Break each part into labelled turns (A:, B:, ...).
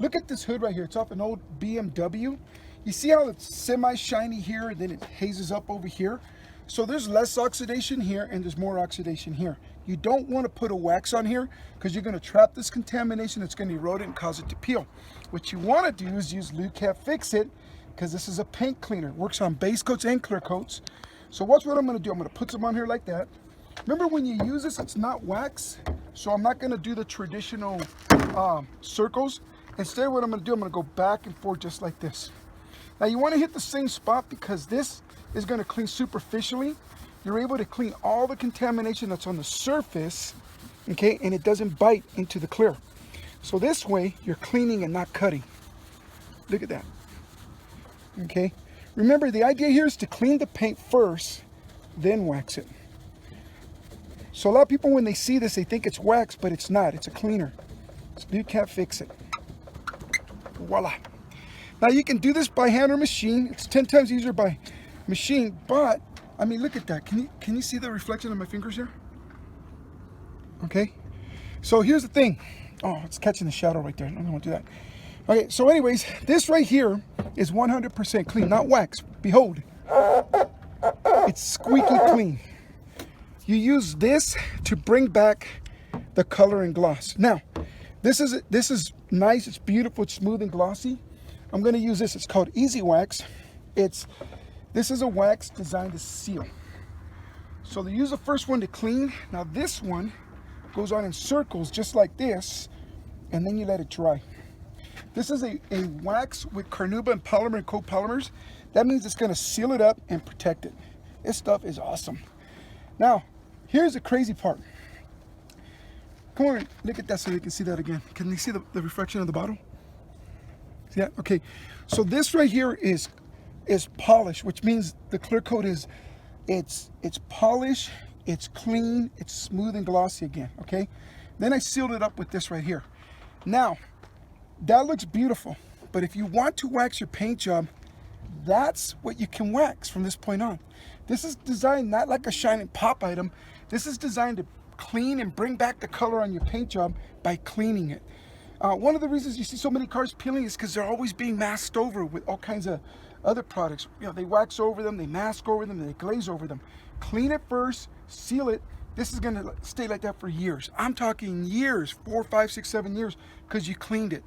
A: Look at this hood right here. It's off an old BMW. You see how it's semi-shiny here and then it hazes up over here? So there's less oxidation here and there's more oxidation here. You don't want to put a wax on here because you're going to trap this contamination. It's going to erode it and cause it to peel. What you want to do is use Lukat Fix It, because this is a paint cleaner. It works on base coats and clear coats. So watch what I'm going to do. I'm going to put some on here like that. Remember, when you use this, it's not wax. So I'm not going to do the traditional circles. Instead, what I'm going to do, I'm going to go back and forth just like this. Now you want to hit the same spot because this is going to clean superficially. You're able to clean all the contamination that's on the surface, okay, and it doesn't bite into the clear. So this way, you're cleaning and not cutting. Look at that. Okay, remember the idea here is to clean the paint first, then wax it. So a lot of people, when they see this, they think it's wax, but it's not. It's a cleaner. It's Lukat Fix It. Voila. Now you can do this by hand or machine. It's 10 times easier by machine, but I mean, look at that. Can you see the reflection of my fingers here? Okay. So here's the thing. Oh, it's catching the shadow right there. I don't want to do that. Okay, so anyways, this right here is 100% clean, not wax. Behold, it's squeaky clean. You use this to bring back the color and gloss. Now, this is nice. It's beautiful. It's smooth and glossy. I'm going to use this. It's called Easy Wax. This is a wax designed to seal. So they use the first one to clean. Now this one goes on in circles just like this, and then you let it dry. This is a wax with carnauba and polymer and copolymers. That means it's going to seal it up and protect it. This stuff is awesome. Now, here's the crazy part. Come on, look at that so you can see that again. Can you see the reflection of the bottle? See that? Okay. So this right here is polished, which means the clear coat is it's polished, it's clean, it's smooth and glossy again. Okay. Then I sealed it up with this right here. Now, that looks beautiful, but if you want to wax your paint job, that's what you can wax from this point on. This is designed not like a shine and pop item. This is designed to clean and bring back the color on your paint job by cleaning it. One of the reasons you see so many cars peeling is because they're always being masked over with all kinds of other products. You know, they wax over them, they mask over them, they glaze over them. Clean it first, seal it. This is going to stay like that for years. I'm talking years, 4, 5, 6, 7 years, because you cleaned it.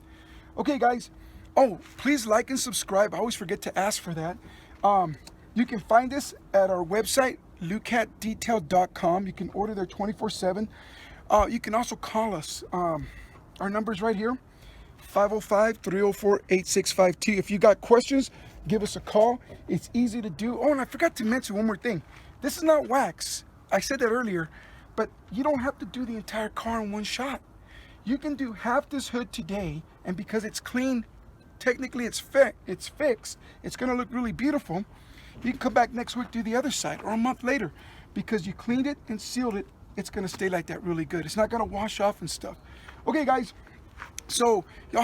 A: Okay, guys. Oh, please like and subscribe. I always forget to ask for that. You can find this at our website, lucatdetail.com. You can order there 24/7. You can also call us. Our number's right here, 505-304-8652. If you got questions, give us a call. It's easy to do. Oh, and I forgot to mention one more thing. This is not wax. I said that earlier, but you don't have to do the entire car in one shot. You can do half this hood today, and because it's clean, technically it's fixed. It's going to look really beautiful. You can come back next week, do the other side, or a month later. Because you cleaned it and sealed it, it's going to stay like that really good. It's not going to wash off and stuff. Okay, guys. So y'all have